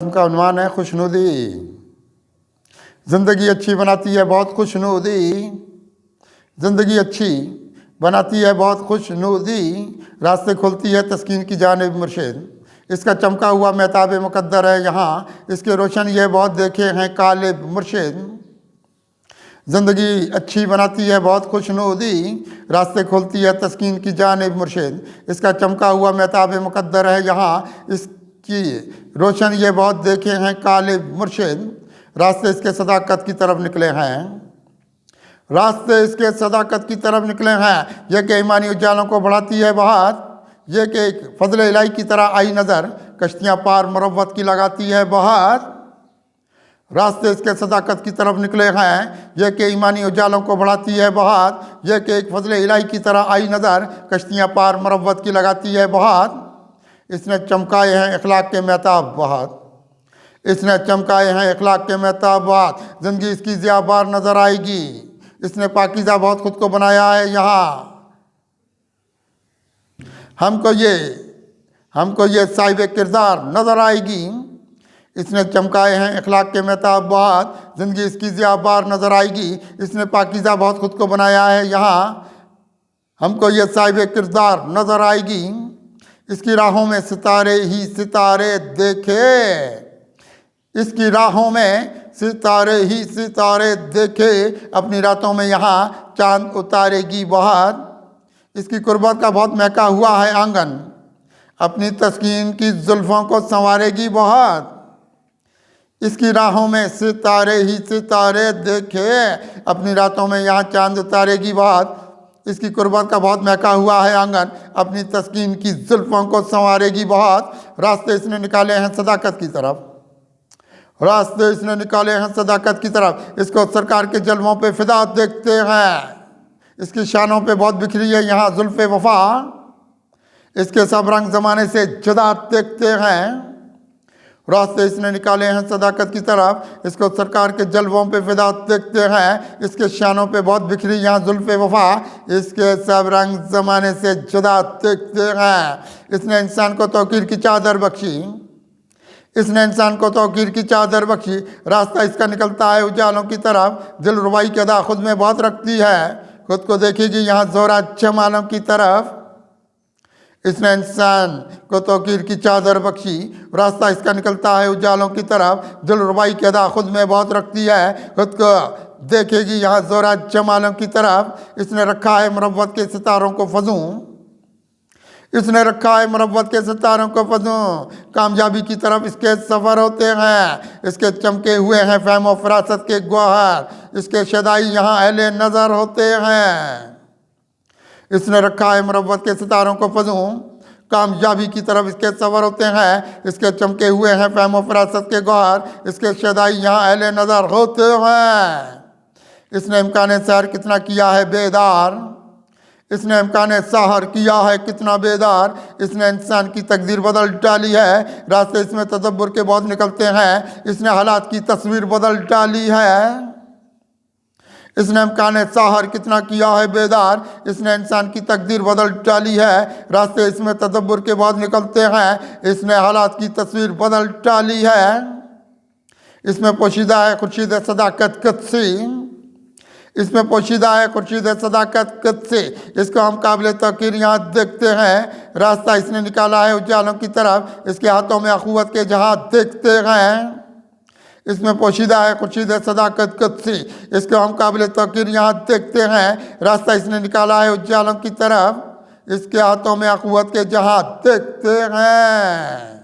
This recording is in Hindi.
उनका उन्वान है खुशनुदी। ज़िंदगी अच्छी बनाती है बहुत खुशनुदी, ज़िंदगी अच्छी बनाती है बहुत खुशनुदी, रास्ते खोलती है तस्कीन की जानिब मुर्शिद। इसका चमका हुआ महताब मुकद्दर है यहाँ, इसके रोशन ये बहुत देखे हैं कालिब मुर्शिद। ज़िंदगी अच्छी बनाती है बहुत खुशनुदी, रास्ते खोलती है तस्कीन की जानिब मुर्शिद। इसका चमका हुआ महताब मुकद्दर है यहाँ, इसकी रोशन ये बहुत देखे हैं कालिब मुर्शिद। रास्ते इसके सदाकत की तरफ निकले हैं, रास्ते इसके सदाकत की तरफ निकले हैं। यह कि ईमानी उजालों को बढ़ाती है बात, यह कि एक फजल इलाही की तरह आई नज़र, कश्तियाँ पार मुरव्वत की लगाती है बात। रास्ते इसके सदाकत की तरफ निकले हैं, यह कि ईमानी उजालों को बढ़ाती है बात, यह कि एक फजल इलाही की तरह आई नज़र, कश्तियाँ पार मुरव्वत की लगाती है बात। इसने चमकाए हैं इखलाक के महताब बहुत, इसने चमकाए हैं इखलाक के महताब बहुत, ज़िंदगी इसकी ज़ियाबार नज़र आएगी। इसने पाकीज़ा बहुत खुद को बनाया है यहाँ, हमको ये साहिब किरदार नज़र आएगी। इसने चमकाए हैं इखलाक के महताब बहुत, ज़िंदगी इसकी ज़ियाबार नज़र आएगी। इसने पाकीज़ा बहुत खुद को बनाया है यहाँ, हमको ये साहिब किरदार नज़र आएगी। इसकी राहों में सितारे ही सितारे देखे, इसकी राहों में सितारे ही सितारे देखे, अपनी रातों में यहाँ चांद उतारेगी बहुत। इसकी कुर्बत का बहुत महका हुआ है आंगन, अपनी तस्कीन की जुल्फ़ों को संवारेगी बहुत। इसकी राहों में सितारे ही सितारे देखे, अपनी रातों में यहाँ चांद उतारेगी बहुत। इसकी कुर्बत का बहुत महका हुआ है आंगन, अपनी तस्कीन की जुल्फ़ों को संवारेगी बहुत। रास्ते इसने निकाले हैं सदाकत की तरफ, रास्ते इसने निकाले हैं सदाकत की तरफ। इसको सरकार के जलवों पे फिदा देखते हैं, इसकी शानों पे बहुत बिखरी है यहाँ जुल्फ़े वफा। इसके सब रंग ज़माने से जुदा देखते हैं, रास्ते इसने निकाले हैं सदाकत की तरफ। इसको सरकार के जलवों पे फिदा देखते हैं, इसके शानों पे बहुत बिखरी यहाँ जुल्फ़े वफा। इसके सब रंग ज़माने से जुदा देखते हैं। इसने इंसान को तौकीर की चादर बख्शी, इसने इंसान को तौकीर की चादर बख्शी। रास्ता इसका निकलता है उजालों की तरफ, दिल रुबाई की अदा खुद में बहुत रखती है, खुद को देखेगी यहाँ ज़ोरा जमालों की तरफ। इसने इंसान को तौकीर की चादर बख्शी, रास्ता इसका निकलता है उजालों की तरफ, दिल रुबाई की अदा खुद में बहुत रखती है, खुद को देखेगी यहाँ ज़ोरा जमालों की तरफ। इसने रखा है मुरव्वत के सितारों को फजूं, इसने रखा है मुरव्वत के सितारों को फजूं, कामयाबी की तरफ इसके सफ़र होते हैं। इसके चमके हुए हैं फ़हम व फ़रासत के गौहर, इसके शदाई यहाँ अहले नज़र होते हैं। इसने रखा है मुरव्वत के सितारों को फजूं, कामयाबी की तरफ इसके सफ़र होते हैं। इसके चमके हुए हैं फ़हम व फ़रासत के गौहर, इसके शदाई यहाँ अहले नज़र होते हैं। इसने इम्कान सहर कितना किया है बेदार, इसने इम्कान सहर किया है कितना बेदार। इसने इंसान की तकदीर बदल डाली है, रास्ते इसमें तदब्बुर के बहुत निकलते हैं। इसने हालात की तस्वीर बदल डाली है, इसने इम्कान सहर कितना किया है बेदार। इसने इंसान की तकदीर बदल डाली है, रास्ते इसमें तदब्बुर के बहुत निकलते हैं। इसने हालात की तस्वीर बदल डाली है, इसमें पोशीदा है खुर्शीद सदाकत कदसी, इसमें पोशीदा है खुर्शीद सदाकत कदसी। इसको हम काबिल तौकीर यहाँ देखते हैं, रास्ता इसने निकाला है उजालों की तरफ, इसके हाथों में अखुवत के जहां देखते हैं। इसमें पोशीदा है खुर्शीद सदाकत कदसी, इसको हम काबिल तौकीर यहाँ देखते हैं, रास्ता इसने निकाला है उजालों की तरफ, इसके हाथों में अखुवत के जहां देखते हैं।